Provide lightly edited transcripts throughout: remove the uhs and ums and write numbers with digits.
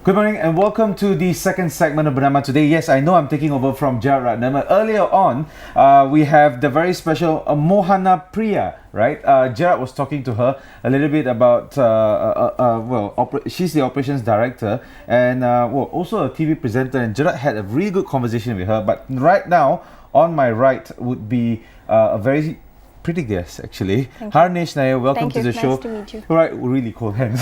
Good morning and welcome to the second segment of Bernama today. Yes, I know I'm taking over from Bernama. Earlier on, we have the very special Mohana Priya, right? Gerard was talking to her a little bit about, she's the operations director and also a TV presenter, and Gerard had a really good conversation with her. But right now, on my right would be a very pretty guest, actually. Harnesh Nair, welcome to the show. Nice to meet you. All right, really cold hands.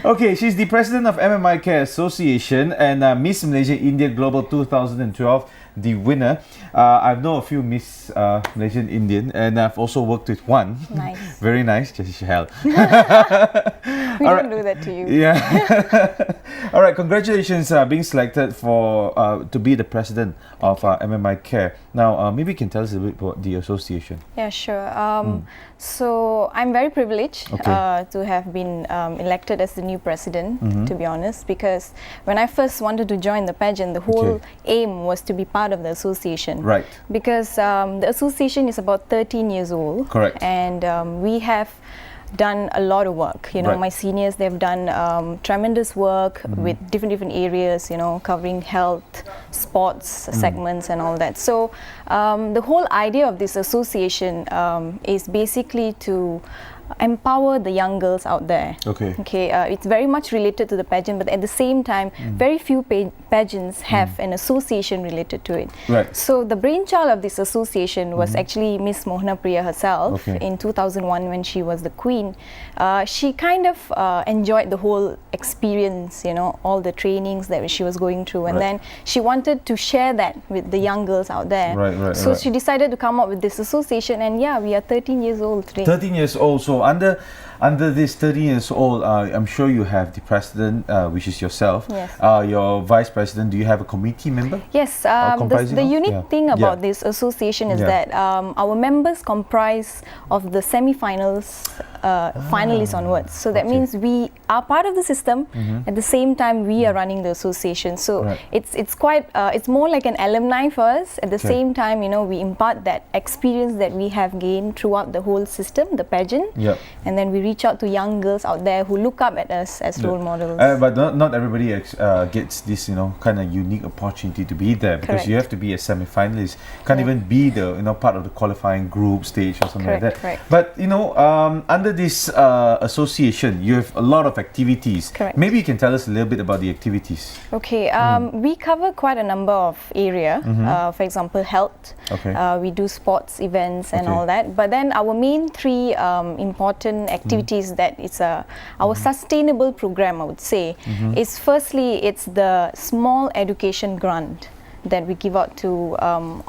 Okay, she's the president of MMI Care Association and Miss Malaysia India Global 2012, the winner. I've known a few Miss Malaysian Indian, and I've also worked with one. Nice. Very nice, Jessica Hell. We don't do that to you. Yeah. All right, congratulations being selected for to be the president of MMI Care. Now, maybe you can tell us a bit about the association. Yeah, sure. So I'm very privileged to have been elected as the new president, to be honest, because when I first wanted to join the pageant, the whole aim was to be part of the association. Right. Because the association is about 13 years old. Correct. And we have done a lot of work. You know, my seniors, they've done tremendous work with different areas, you know, covering health, sports segments and all that. So the whole idea of this association is basically to empower the young girls out there. It's very much related to the pageant, but at the same time, very few pageants have an association related to it. Right. So the brainchild of this association was actually Miss Mohana Priya herself in 2001 when she was the queen. She kind of enjoyed the whole experience, you know, all the trainings that she was going through, and then she wanted to share that with the young girls out there. So she decided to come up with this association, and yeah, we are 13 years old today. 13 years old. So under this 13 years old, I'm sure you have the president, which is yourself. Yes. Your vice president. Do you have a committee member? Yes. The unique thing about this association is that our members comprise of the semi-finals, finalists onwards. So that means we are part of the system. At the same time, we are running the association. So it's quite it's more like an alumni for us. At the same time, you know, we impart that experience that we have gained throughout the whole system, the pageant, and then we reach out to young girls out there who look up at us as role models. But not everybody gets this, you know, kind of unique opportunity to be there, because you have to be a semi-finalist. Can't even be the, you know, part of the qualifying group stage or something like that. But you know, under this association, you have a lot of activities. Maybe you can tell us a little bit about the activities. We cover quite a number of area. For example, health. We do sports events and all that. But then our main three important activities that it's our sustainable program, I would say, is firstly, it's the small education grant that we give out to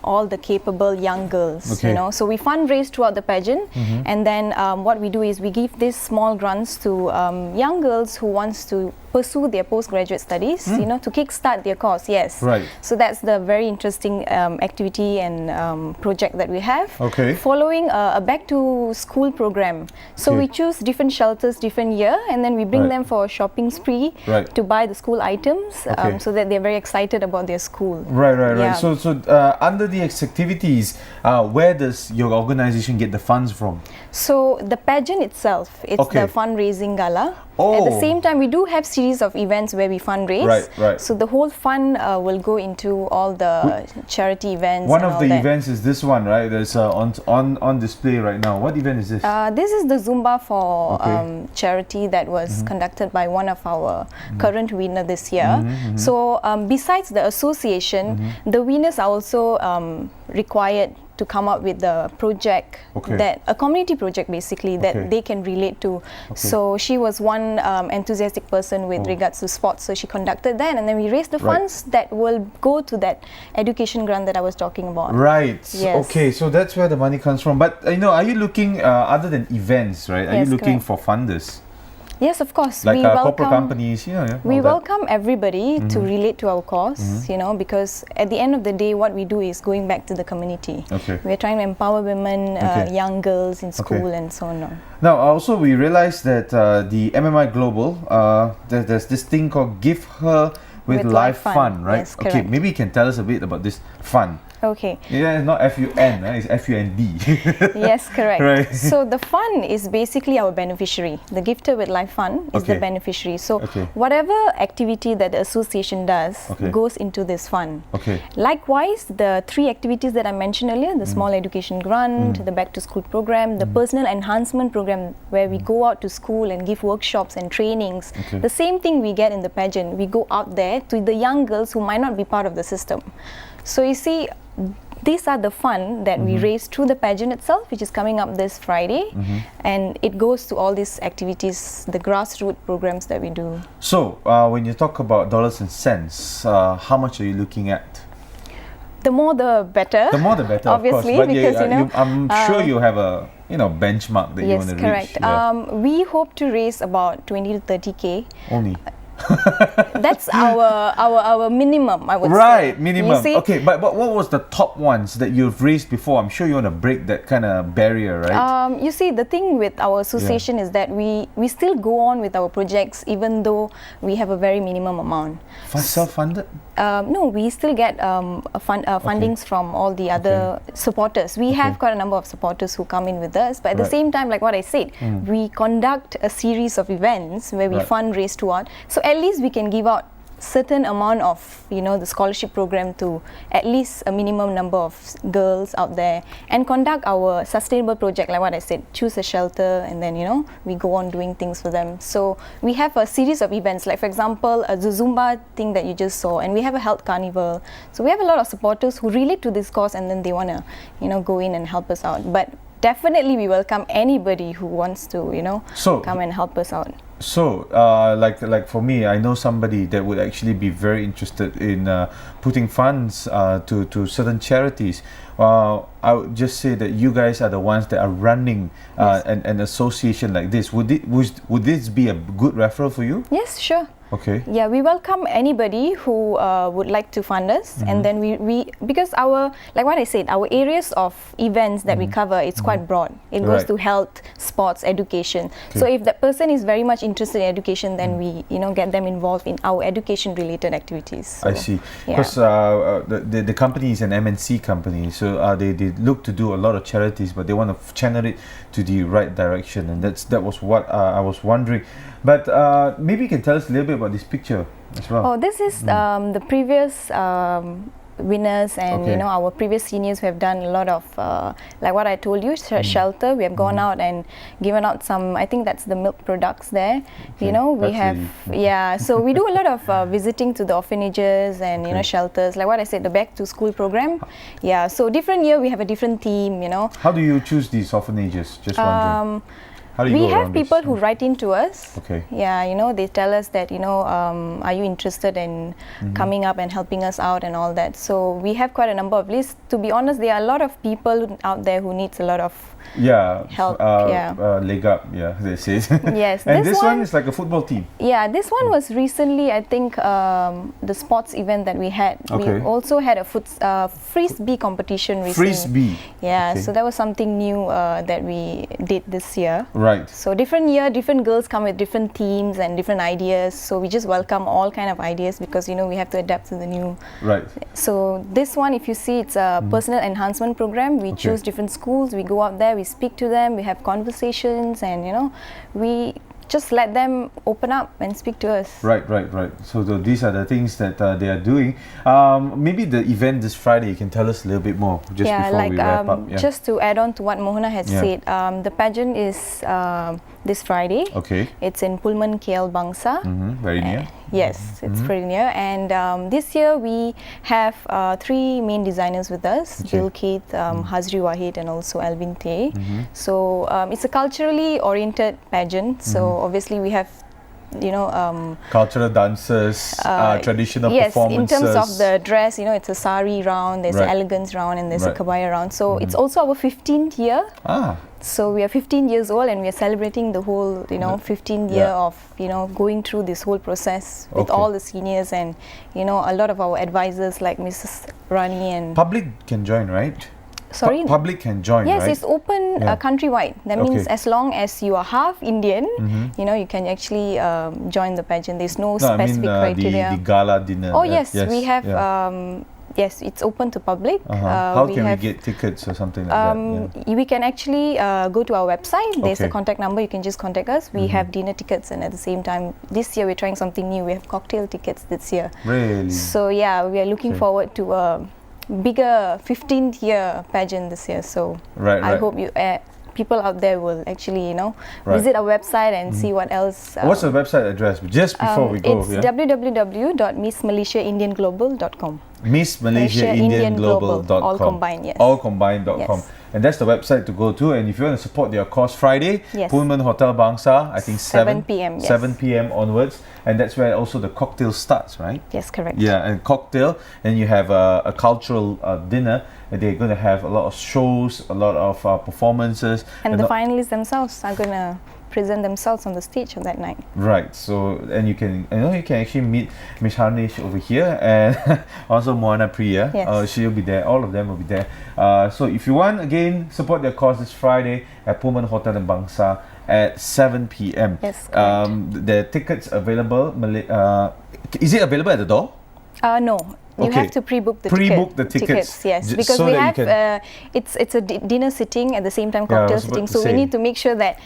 all the capable young girls. You know, so we fundraise throughout the pageant, and then what we do is we give these small grants to young girls who wants to pursue their postgraduate studies, you know, to kickstart their course. So that's the very interesting activity and project that we have. Following a back to school program. So we choose different shelters different year, and then we bring them for a shopping spree to buy the school items, so that they're very excited about their school. So under the activities, where does your organization get the funds from? So the pageant itself, it's the fundraising gala. At the same time, we do have series of events where we fundraise. So the whole fund will go into all the charity events. One of the events is this one, right? That's on display right now. What event is this? This is the Zumba for charity that was conducted by one of our current winner this year. So besides the association, the winners are also required to come up with the project, that a community project basically that they can relate to. So she was one enthusiastic person with regards to sports, so she conducted that, and then we raised the funds that will go to that education grant that I was talking about. Okay, so that's where the money comes from. But you know, are you looking other than events, right? Are you looking for funders? Yes, of course. Like corporate companies, we welcome everybody to relate to our cause, you know, because at the end of the day, what we do is going back to the community. We're trying to empower women, young girls in school and so on. Now, also we realized that the MMI Global, there's this thing called Give Her with Life Fund, right? Yes, maybe you can tell us a bit about this fund. Okay. Yeah, it's not F-U-N, it's F-U-N-D. Yes, correct. Right. So the fund is basically our beneficiary. The Gifted with Life Fund is the beneficiary. So whatever activity that the association does goes into this fund. Okay. Likewise, the 3 activities that I mentioned earlier, the small education grant, the back to school program, the personal enhancement program where we go out to school and give workshops and trainings. The same thing we get in the pageant. We go out there to the young girls who might not be part of the system. So you see, these are the fund that we raise through the pageant itself, which is coming up this Friday, and it goes to all these activities, the grassroots programs that we do. So, when you talk about dollars and cents, how much are you looking at? The more the better. The more the better, obviously, of course. But because I'm sure you have a benchmark that you want to reach. Yes, correct. Yeah. We hope to raise about 20 to 30K. Only. That's our minimum, I would say. Right, minimum. You see? Okay, but what was the top ones that you've raised before? I'm sure you want to break that kind of barrier, right? You see, the thing with our association is that we still go on with our projects even though we have a very minimum amount. Self-funded? No, we still get fundings from all the other supporters. We have quite a number of supporters who come in with us, but at the same time, like what I said, we conduct a series of events where we fundraise throughout. So at least we can give out certain amount of the scholarship program to at least a minimum number of girls out there, and conduct our sustainable project, like what I said, choose a shelter, and then we go on doing things for them. So we have a series of events, like for example the Zumba thing that you just saw, and we have a health carnival. So we have a lot of supporters who relate to this cause, and then they want to go in and help us out. But definitely we welcome anybody who wants to come and help us out. So, like for me, I know somebody that would actually be very interested in putting funds to certain charities. I would just say that you guys are the ones that are running an association like this. Would this be a good referral for you? Yes, sure. Okay. Yeah, we welcome anybody who would like to fund us, and then we because like what I said, our areas of events that we cover, it's quite broad. It goes to health, sports, education. So if that person is very much interested in education, then we get them involved in our education related activities. So, I see. Because the company is an MNC company, so they look to do a lot of charities, but they want to channel it to the right direction, and that was what I was wondering. But maybe you can tell us a little bit about this picture as well. Oh, this is the previous winners, and our previous seniors who have done a lot of like what I told you, shelter. We have gone out and given out some, I think that's the milk products there. We have so we do a lot of visiting to the orphanages and shelters, like what I said, the back to school program. So different year we have a different theme. How do you choose these orphanages? Just wondering. We have people who write in to us. Okay. Yeah, they tell us that, are you interested in coming up and helping us out and all that. So we have quite a number of lists. To be honest, there are a lot of people out there who needs a lot of help. Leg up, they say. Yes. And this one is like a football team. Yeah, this one was recently, I think, the sports event that we had. We also had a frisbee competition recently. Frisbee. Yeah, so that was something new that we did this year. Right. So different year, different girls come with different themes and different ideas. So we just welcome all kind of ideas because we have to adapt to the new. Right. So this one, if you see, it's a personal enhancement program. We choose different schools. We go out there. We speak to them. We have conversations, and we just let them open up and speak to us. Right. So these are the things that they are doing. Maybe the event this Friday, you can tell us a little bit more just before we wrap up. Just to add on to what Mohana has said, the pageant is this Friday. Okay. It's in Pullman KL Bangsa. Very near. Yes, it's pretty near. And this year we have 3 main designers with us, Bill Keith, Hazri Wahid, and also Alvin Tay. So it's a culturally oriented pageant. So obviously we have cultural dances, traditional performances. Yes, in terms of the dress, it's a sari round, there's an elegance round, and there's a kabaya round. So it's also our 15th year. So we are 15 years old, and we are celebrating the whole 15th year of going through this whole process with all the seniors and a lot of our advisors like Mrs. Rani and public can join, right? Sorry? Public can join, yes, right? it's open countrywide. That means as long as you are half Indian, you can actually join the pageant. There's no specific criteria. The gala dinner. Oh yes, we have Yes, it's open to public. How can we get tickets or something like that? We can actually go to our website. There's Okay. a contact number. You can just contact us. We have dinner tickets, and at the same time, this year we're trying something new. We have cocktail tickets this year. Really? So yeah, we are looking forward to a bigger 15th year pageant this year. So I hope you people out there will actually visit our website and see what else. What's the website address? Just before we go, it's www.missmalaysiaindianglobal.com. MissMalaysiaIndianGlobal.com. all combined, yes. Allcombined.com. Yes. And that's the website to go to. And if you want to support their cause, Friday, Yes. Pullman Hotel Bangsa, I think 7 p.m., yes. 7 p.m. onwards. And that's where also the cocktail starts, right? Yes, correct. Yeah, and cocktail. And you have a cultural dinner. And they're going to have a lot of shows, a lot of performances. And the finalists themselves are going to present themselves on the stage on that night. Right. So, and you can actually meet Miss Harnish over here, and also Moana Priya. Yes. She'll be there. All of them will be there. So if you want, again, support their cause this Friday at Pullman Hotel in Bangsa at 7 p.m. Yes, correct. The tickets available. Is it available at the door? No. You Okay. have to pre-book the Pre-book the tickets. Yes, because so we that you have it's a dinner sitting at the same time cocktail sitting, so we need to make sure that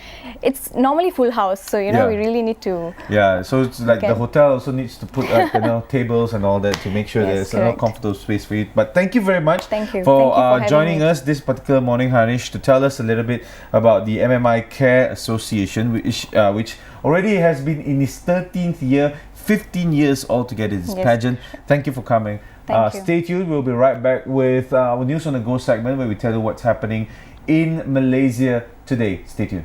it's normally full house. So we really need to. Yeah, so it's like the hotel also needs to put up tables and all that to make sure Yes, there's a comfortable space for you. But thank you very much for for joining having me. us this particular morning, Harish, to tell us a little bit about the MMI Care Association, which already has been in its 13th year. 15 years altogether this pageant. Thank you for coming. Thank you. Stay tuned. We'll be right back with our News on the Go segment where we tell you what's happening in Malaysia today. Stay tuned.